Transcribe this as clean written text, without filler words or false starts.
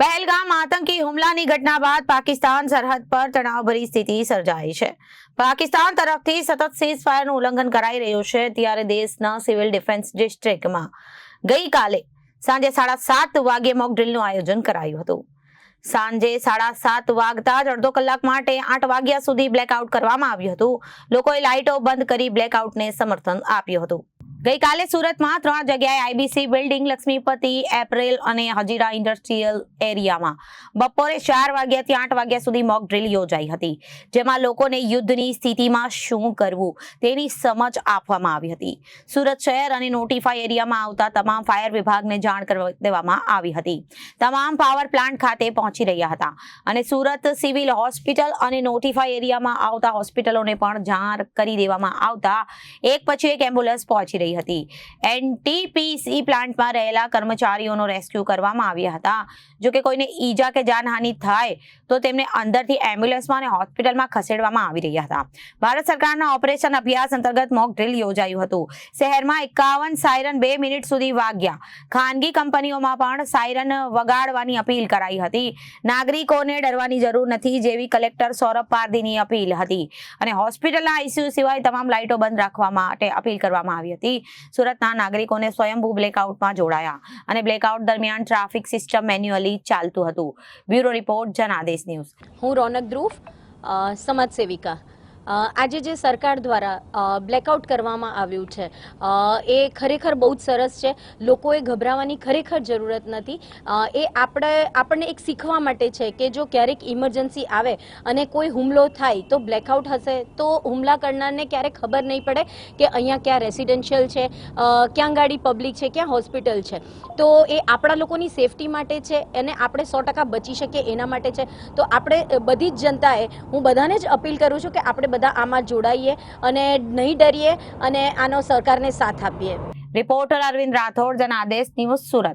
પહેલગામ આતંકી હુમલાની ઘટના બાદ પાકિસ્તાન સરહદ પર તણાવભરી સ્થિતિ સર્જાઈ છે. પાકિસ્તાન તરફથી સતત સીઝફાયરનું ઉલ્લંઘન કરાઈ રહ્યું છે, ત્યારે દેશના સિવિલ ડિફેન્સ ડિસ્ટ્રિક્ટમાં ગઈકાલે સાંજે 7:30 વાગ્યે મોક ડ્રીલનું આયોજન કરાયું હતું. સાંજે 7:30 વાગતા જ અડધો કલાક માટે 8 વાગ્યા સુધી બ્લેકઆઉટ કરવામાં આવ્યું હતું. લોકોએ લાઇટો બંધ કરી બ્લેકઆઉટને સમર્થન આપ્યું હતું. ગઈકાલે સુરતમાં 3 જગ્યાએ આઈબીસી બિલ્ડિંગ, લક્ષ્મીપતિ, એપ્રિલ અને હજીરા ઇન્ડસ્ટ્રીયલ એરિયામાં બપોરે 4 વાગ્યાથી 8 વાગ્યા સુધી મોક ડ્રીલ યોજાઈ હતી, જેમાં લોકોને યુદ્ધની સ્થિતિમાં શું કરવું તેની સમજ આપવામાં આવી હતી. સુરત શહેર અને નોટિફાઈ એરિયામાં આવતા તમામ ફાયર વિભાગને જાણ કરી દેવામાં આવી હતી. તમામ પાવર પ્લાન્ટ ખાતે પહોંચી રહ્યા હતા અને સુરત સિવિલ હોસ્પિટલ અને નોટિફાઈ એરિયામાં આવતા હોસ્પિટલોને પણ જાણ કરી દેવામાં આવતા એક પછી એક એમ્બ્યુલન્સ પહોંચી રહી હતી. એનટીપીસી પ્લાન્ટમાં રહેલા કર્મચારીઓનો રેસ્ક્યુ કરવામાં આવ્યા હતા. જો કે કોઈને ઈજા કે જાનહાનિ થાય તો તેમને અંદરથી એમ્બ્યુલન્સમાં અને હોસ્પિટલમાં ખસેડવામાં આવી રહ્યા હતા. ભારત સરકારના ઓપરેશન અભ્યાસ અંતર્ગત મોક ડ્રીલ યોજાયું હતું. શહેરમાં 51 સાયરન 2 મિનિટ સુધી વાગ્યા. ખાનગી કંપનીઓમાં પણ સાયરન વગાડવાની અપીલ કરાઈ હતી. નાગરિકોને ડરવાની જરૂર નથી જેવી કલેક્ટર સૌરભ પારધીની અપીલ હતી અને હોસ્પિટલના આઈસીયુ સિવાય તમામ લાઇટો બંધ રાખવા માટે અપીલ કરવામાં આવી હતી. સુરતના નાગરિકોને સ્વયંભૂ બ્લેકઆઉટમાં જોડાયા અને બ્લેકઆઉટ દરમિયાન ટ્રાફિક સિસ્ટમ મેન્યુઅલી ચાલતું હતું. Bureau report, Janadesh news. હું રોનક ધ્રુવ, સમાજ સેવિકા. આજે જે સરકાર દ્વારા બ્લેકઆઉટ કરવામાં આવ્યું છે એ ખરેખર બહુ જ સરસ છે. લોકોએ ગભરાવાની ખરેખર જરૂરત નથી. એ આપણને એક શીખવા માટે છે કે જો ક્યારેક ઇમરજન્સી આવે અને કોઈ હુમલો થાય તો બ્લેકઆઉટ હશે તો હુમલા કરનારને ક્યારેક ખબર નહીં પડે કે અહીંયા ક્યાં રેસિડેન્શિયલ છે, ક્યાં ગાડી પબ્લિક છે, ક્યાં હોસ્પિટલ છે. તો એ આપણા લોકોની સેફટી માટે છે અને આપણે 100% બચી શકીએ એના માટે છે. તો આપણે બધી જ જનતાએ, હું બધાને જ અપીલ કરું છું કે આપણે બધા આમાં જોડાઈએ અને નહીં ડરીએ અને આનો સરકારને સાથ આપીએ. Reporter Arvind Rathod, Janadesh news, Surat.